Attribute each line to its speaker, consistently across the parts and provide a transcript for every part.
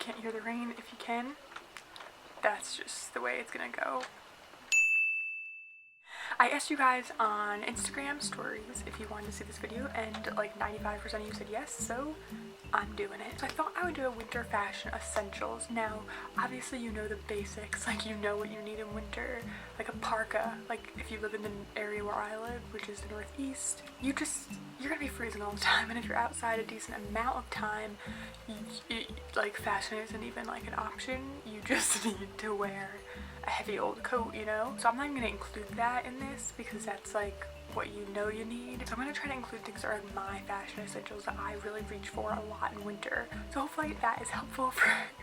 Speaker 1: can't hear the rain. If you can, that's just the way it's gonna go. I asked you guys on Instagram stories if you wanted to see this video, and like 95% of you said yes, so I'm doing it. So I thought I would do a winter fashion essentials. Now, obviously you know the basics, like you know what you need in winter, like a parka. Like if you live in the area where I live, which is the Northeast, you're gonna be freezing all the time, and if you're outside a decent amount of time, like fashion isn't even like an option. You just need to wear a heavy old coat, you know? So I'm not even gonna include that in this because that's like what you know you need. So I'm gonna try to include things that are like my fashion essentials that I really reach for a lot in winter. So hopefully that is helpful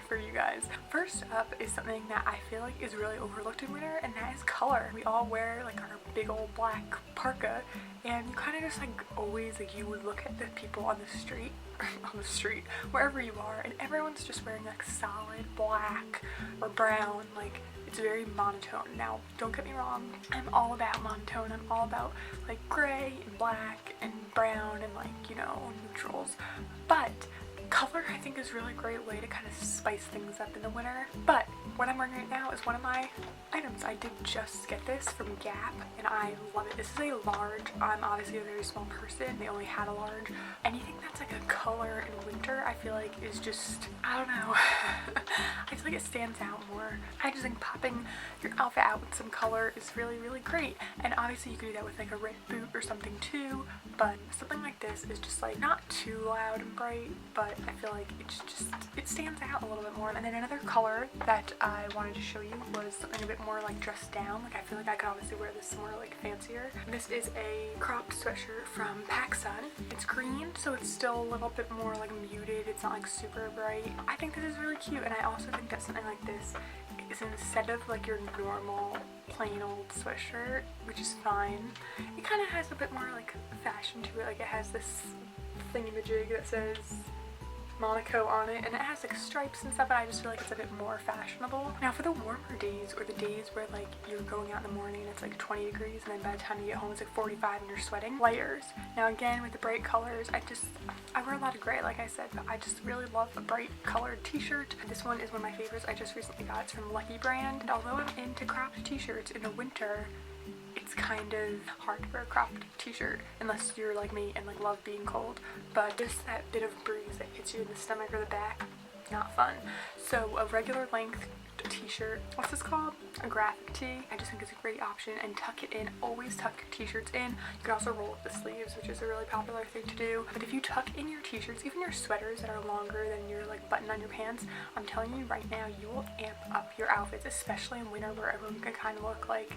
Speaker 1: for you guys. First up is something that I feel like is really overlooked in winter, and that is color. We all wear like our big old black parka, and you kind of just like always, like you would look at the people on the street, wherever you are, and everyone's just wearing like solid black or brown. Like it's very monotone. Now, don't get me wrong, I'm all about monotone. I'm all about like gray and black and brown and like, you know, neutrals. But color I think is a really great way to kind of spice things up in the winter. But what I'm wearing right now is one of my items. I did just get this from Gap and I love it. This is a large. I'm obviously a very small person. They only had a large. Anything that's like a color in winter I feel like is just, I don't know. I feel like it stands out more. I just think popping your outfit out with some color is really, really great. And obviously you could do that with like a red boot or something too, but something like this is just like not too loud and bright, but I feel like it stands out a little bit more. And then another color that I wanted to show you was something a bit more like dressed down. Like I feel like I could obviously wear this somewhere like fancier. This is a cropped sweatshirt from Pacsun. It's green, so it's still a little bit more like muted. It's not like super bright. I think this is really cute, and I also think that something like this is instead of like your normal plain old sweatshirt, which is fine, it kind of has a bit more like fashion to it. Like it has this thingamajig that says Monaco on it, and it has like stripes and stuff, and I just feel like it's a bit more fashionable. Now for the warmer days, or the days where like you're going out in the morning and it's like 20 degrees, and then by the time you get home it's like 45 and you're sweating, layers. Now again, with the bright colors, I wear a lot of gray like I said, but I just really love a bright colored t-shirt. This one is one of my favorites. I just recently got it. It's from Lucky brand, and although I'm into cropped t-shirts in the winter, it's kind of hard to wear a cropped t-shirt unless you're like me and like love being cold, but just that bit of breeze that hits you in the stomach or the back, not fun. So a regular length t-shirt, what's this called? A graphic tee. I just think it's a great option, and tuck it in. Always tuck your t-shirts in. You can also roll up the sleeves, which is a really popular thing to do. But if you tuck in your t-shirts, even your sweaters that are longer than your like button on your pants, I'm telling you right now, you will amp up your outfits, especially in winter where everyone can kind of look like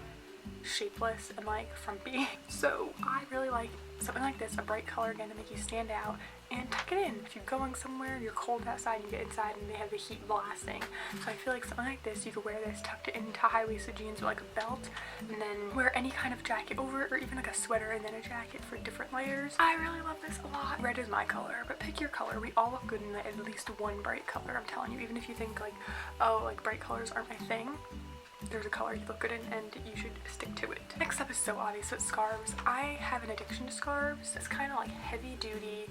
Speaker 1: shapeless and like frumpy. So I really like something like this, a bright color again to make you stand out, and tuck it in. If you're going somewhere, you're cold outside, and you get inside and they have the heat blasting. So I feel like something like this, you could wear this tucked it into high-waisted jeans with like a belt, and then wear any kind of jacket over it, or even like a sweater and then a jacket for different layers. I really love this a lot. Red is my color, but pick your color. We all look good in at least one bright color, I'm telling you. Even if you think like, oh, like bright colors aren't my thing, there's a color you look good in and you should stick to it. Next up is so obvious, it's scarves. I have an addiction to scarves. It's kind of like heavy duty,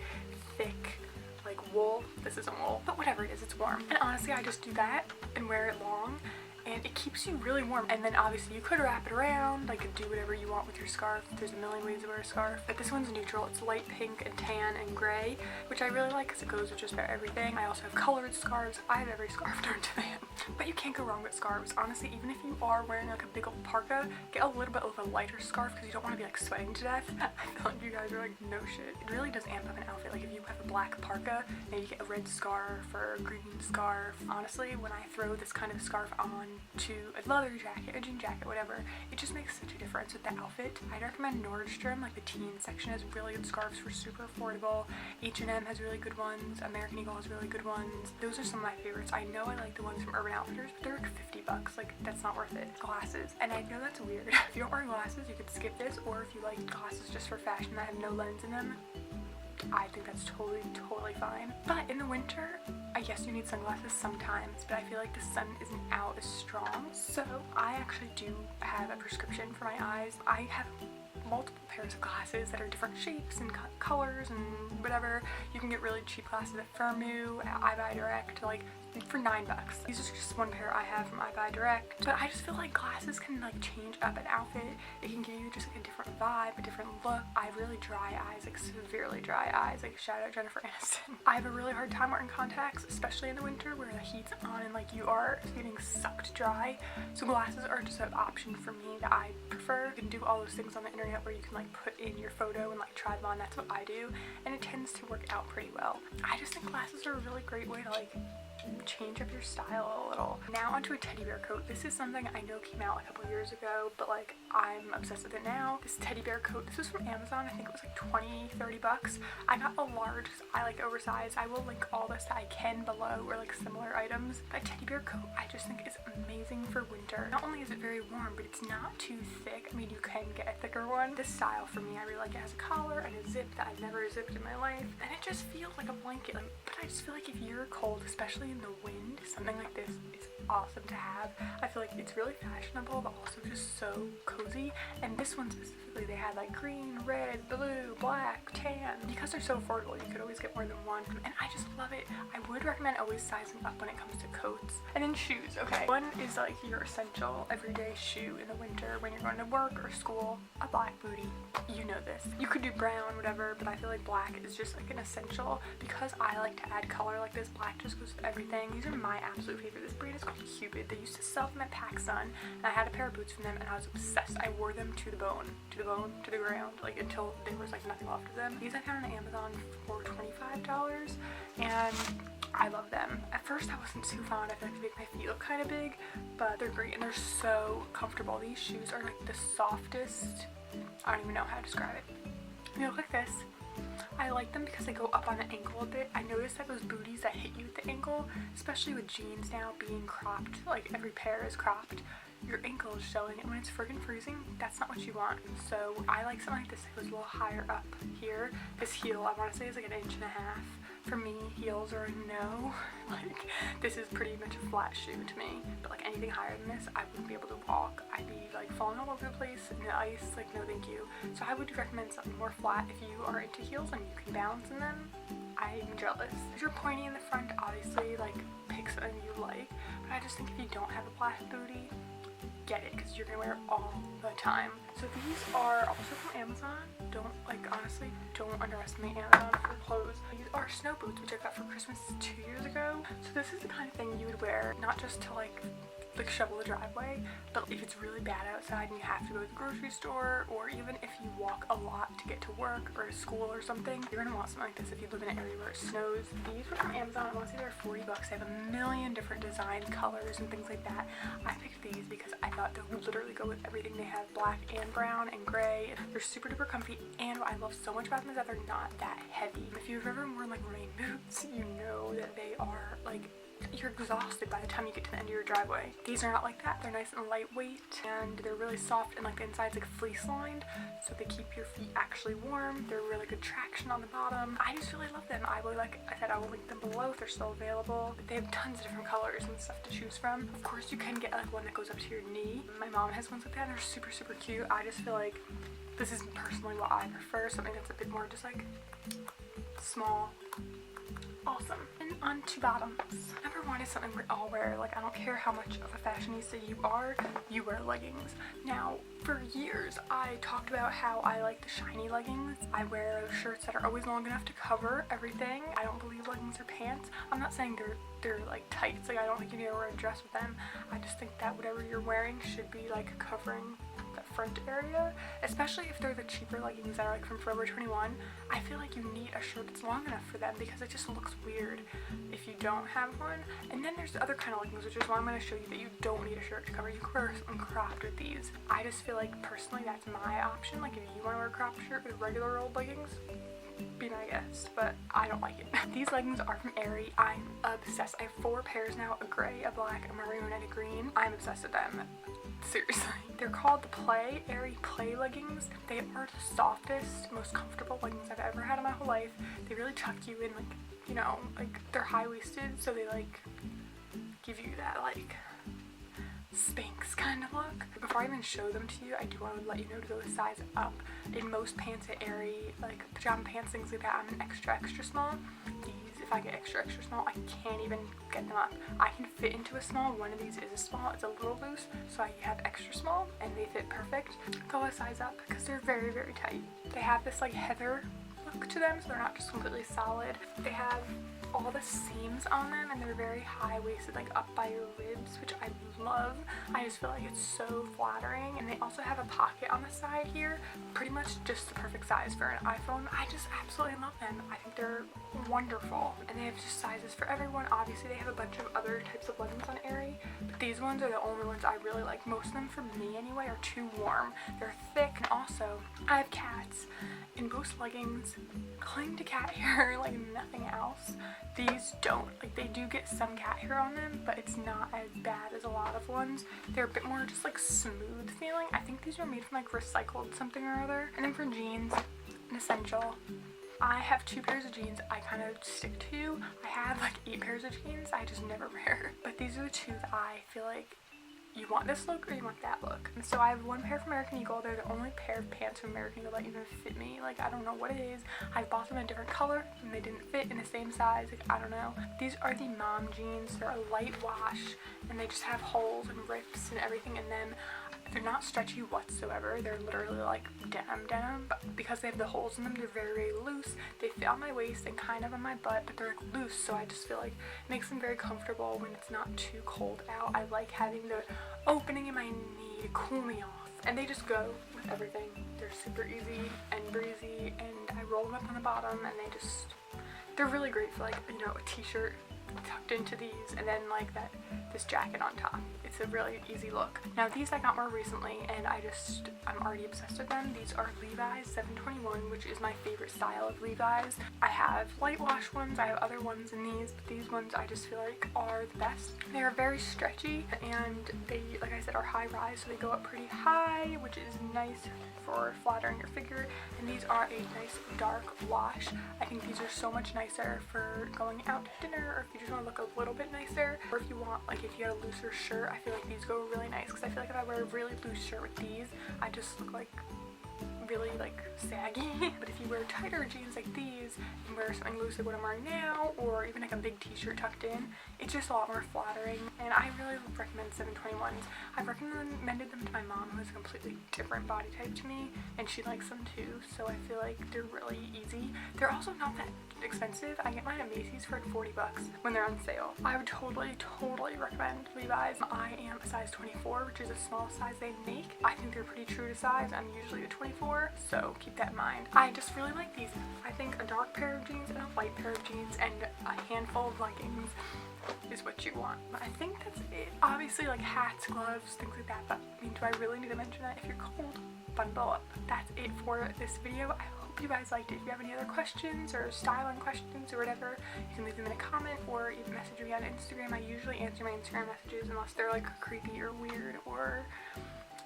Speaker 1: thick, like wool. This isn't wool, but whatever it is, it's warm. And honestly, I just do that and wear it long, and it keeps you really warm. And then obviously you could wrap it around, like do whatever you want with your scarf. There's a million ways to wear a scarf, but this one's neutral. It's light pink and tan and gray, which I really like because it goes with just about everything. I also have colored scarves. I have every scarf known to man. But you can't go wrong with scarves. Honestly, even if you are wearing like a big old parka, get a little bit of a lighter scarf because you don't want to be like sweating to death. I feel like you guys are like, no shit. It really does amp up an outfit. Like if you have a black parka and you get a red scarf or a green scarf. Honestly, when I throw this kind of scarf on to a leather jacket, a jean jacket, whatever, it just makes such a difference with the outfit. I'd recommend Nordstrom, like the teen section has really good scarves for super affordable. H&M has really good ones. American Eagle has really good ones. Those are some of my favorites. I know I like the ones from Urban Outfitters, but they're like 50 bucks. Like that's not worth it. Glasses. And I know that's weird. If you don't wear glasses, you could skip this, or if you like glasses just for fashion that have no lens in them, I think that's totally fine. But in the winter, I guess you need sunglasses sometimes, but I feel like the sun isn't as strong. So I actually do have a prescription for my eyes. I have multiple pairs of glasses that are different shapes and colors and whatever. You can get really cheap glasses at Firmu, at EYEBUYDIRECT, like for $9. These are just one pair I have from EYEBUYDIRECT, but I just feel like glasses can like change up an outfit. It can give you just like a different vibe, a different look. I have really dry eyes, like severely dry eyes, like shout out Jennifer Aniston. I have a really hard time wearing contacts, especially in the winter where the heat's on and like you are getting sucked dry. So glasses are just an option for me that I prefer. You can do all those things on the internet where you can like put in your photo and like try them on. That's what I do, and it tends to work out pretty well. I just think glasses are a really great way to like change up your style a little. Now onto a teddy bear coat. This is something I know came out a couple years ago, but like I'm obsessed with it now. This teddy bear coat, this was from Amazon. I think it was like 20-30 bucks. I got a large because I like oversized. I will link all this that I can below, or like similar items. That teddy bear coat I just think is amazing for winter. Not only is it very warm, but it's not too thick. I mean, you can get a thicker one. This style for me, I really like it. It has a collar and a zip that I've never zipped in my life, and it just feels like a blanket. Like, but I just feel like if you're cold, especially in the wind, something like this is awesome to have. I feel like it's really fashionable, but also just so cozy. And this one specifically, they had like green, red, blue, black, tan. Because they're so affordable, you could always get more than one, and I just love it. I would recommend always sizing up when it comes to coats. And then shoes. Okay, one is like your essential everyday shoe in the winter when you're going to work or school. A black bootie. You know this. You could do brown, whatever, but I feel like black is just like an essential. Because I like to add color like this, black just goes with everything. These are my absolute favorite. This brand is called QUPID. They used to sell them at Pacsun, and I had a pair of boots from them, and I was obsessed. I wore them to the bone, to the ground, like until there was like nothing left of them. These I found on Amazon for $25, and I love them. At first I wasn't too fond. I feel like they make my feet look kind of big, but they're great and they're so comfortable. These shoes are like the softest. I don't even know how to describe it. They look like this. I like them because they go up on the ankle a bit. I noticed that those booties that hit you at the ankle, especially with jeans now being cropped, like every pair is cropped, your ankle is showing, and when it's friggin' freezing, that's not what you want. So I like something like this that goes a little higher up here. This heel, I want to say, is like 1.5 inches. For me, heels are a no. Like, this is pretty much a flat shoe to me. But like anything higher than this, I wouldn't be able to walk. I'd be like falling all over the place in the ice. Like, no thank you. So I would recommend something more flat if you are into heels and you can balance in them. I'm jealous. If you're pointy in the front, obviously like pick something you like. But I just think if you don't have a black booty, get it, because you're gonna wear it all the time. So these are also from Amazon. Honestly, don't underestimate Amazon for clothes. These are snow boots, which I got for Christmas 2 years ago. So this is the kind of thing you would wear, not just to like shovel the driveway, but if it's really bad outside and you have to go to the grocery store, or even if you walk a lot to get to work or to school or something, you're gonna want something like this if you live in an area where it snows. These were from Amazon. I want to say they're 40 bucks. They have a million different design colors and things like that. I picked these because I thought they would literally go with everything. They have black and brown and gray. They're super duper comfy, and what I love so much about them is that they're not that heavy. If you've ever worn like rain boots, you know that they are like, you're exhausted by the time you get to the end of your driveway. These are not like that. They're nice and lightweight, and they're really soft, and like the inside's like fleece lined, so they keep your feet actually warm. They're really good traction on the bottom. I just really love them. Like I said, I will link them below if they're still available. They have tons of different colors and stuff to choose from. Of course, you can get like one that goes up to your knee. My mom has ones like that, and they're super super cute. I just feel like this is personally what I prefer, something that's a bit more just like small. Awesome. And on to bottoms. Number one is something we all wear. Like, I don't care how much of a fashionista you are, you wear leggings. Now, for years, I talked about how I like the shiny leggings. I wear shirts that are always long enough to cover everything. I don't believe leggings are pants. I'm not saying they're like tights. Like, I don't think you need to wear a dress with them. I just think that whatever you're wearing should be like covering that front area, especially if they're the cheaper leggings that are like from Forever 21. I feel like you need a shirt that's long enough for them because it just looks weird if you don't have one. And then there's the other kind of leggings, which is why I'm going to show you that you don't need a shirt to cover. You can wear something cropped with these. I just feel like personally that's my option. Like, if you want to wear a cropped shirt with regular old leggings, be my guest, but I don't like it. These leggings are from Aerie. I'm obsessed. I have 4 pairs now, a gray, a black, a maroon, and a green. I'm obsessed with them. Seriously. They're called the Aerie Play leggings. They are the softest, most comfortable leggings I've ever had in my whole life. They really tuck you in, like, you know, like they're high-waisted, so they like give you that like Spanx kind of look. Before I even show them to you, I do want to let you know to go a size up. In most pants at Aerie, like pajama pants, things like that, I'm an extra small. These, if I get extra small, I can't even get them up. I can fit into a small. One of these is a small. It's a little loose, so I have extra small and they fit perfect. Go a size up because they're very, very tight. They have this like heather look to them, so they're not just completely solid. They have all the seams on them and they're very high-waisted, like up by your ribs, which I love. I just feel like it's so flattering. And they also have a pocket on the side here, pretty much just the perfect size for an iPhone. I just absolutely love them. I think they're wonderful, and they have just sizes for everyone. Obviously they have a bunch of other types of leggings on Aerie, but these ones are the only ones I really like. Most of them, for me anyway, are too warm. They're thick, and also I have cats, and most leggings cling to cat hair like nothing else. These don't. Like, they do get some cat hair on them, but it's not as bad as a lot of ones. They're a bit more just like smooth feeling. I think these are made from like recycled something or other. And then for jeans, an essential. I have 2 pairs of jeans I kind of stick to. I have like 8 pairs of jeans I just never wear. But these are the 2 that I feel like you want this look or you want that look. And so I have 1 pair from American Eagle. They're the only pair of pants from American Eagle that even fit me. Like, I don't know what it is. I bought them in a different color and they didn't fit in the same size. Like, I don't know. These are the mom jeans. They're a light wash and they just have holes and rips and everything in them. They're not stretchy whatsoever. They're literally like denim, but because they have the holes in them, they're very, very loose. They fit on my waist and kind of on my butt, but they're like loose, so I just feel like it makes them very comfortable when it's not too cold out. I like having the opening in my knee to cool me off, and they just go with everything. They're super easy and breezy, and I roll them up on the bottom, and they're really great for like, you know, a t-shirt tucked into these, and then like this jacket on top. It's a really easy look. Now these I got more recently, and I'm already obsessed with them. These are Levi's 721, which is my favorite style of Levi's. I have light wash ones, I have other ones in these, but these ones I just feel like are the best. They are very stretchy, and they, like I said, are high rise, so they go up pretty high, which is nice for flattering your figure. And these are a nice dark wash. I think these are so much nicer for going out to dinner, or if you just want to look a little bit nicer, or if you want, like, if you had a looser shirt, I feel like these go really nice, because I feel like if I wear a really loose shirt with these, I just look like really like saggy. But if you wear tighter jeans like these and wear something loose like what I'm wearing now, or even like a big t-shirt tucked in, it's just a lot more flattering. And I really recommend 721s. I've recommended them to my mom, who has a completely different body type to me, and she likes them too, so I feel like they're really easy. They're also not that expensive. I get mine at Macy's for like 40 bucks when they're on sale. I would totally recommend Levi's. I am a size 24, which is a small size they make. I think they're pretty true to size. I'm usually a 24, so keep that in mind. I just really like these. I think a dark pair of jeans and a light pair of jeans and a handful of leggings is what you want. But I think that's it. Obviously, like hats, gloves, things like that, but I mean, do I really need to mention that? If you're cold, bundle up. That's it for this video. I hope you guys liked it. If you have any other questions or styling questions or whatever, you can leave them in a comment or even message me on Instagram. I usually answer my Instagram messages unless they're like creepy or weird or,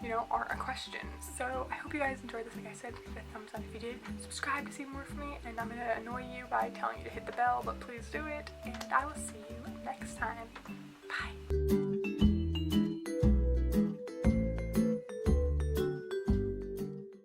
Speaker 1: you know, aren't a question. So I hope you guys enjoyed this. Like I said, give it a thumbs up if you did. Subscribe to see more from me, and I'm gonna annoy you by telling you to hit the bell, but please do it, and I will see you next time. Bye.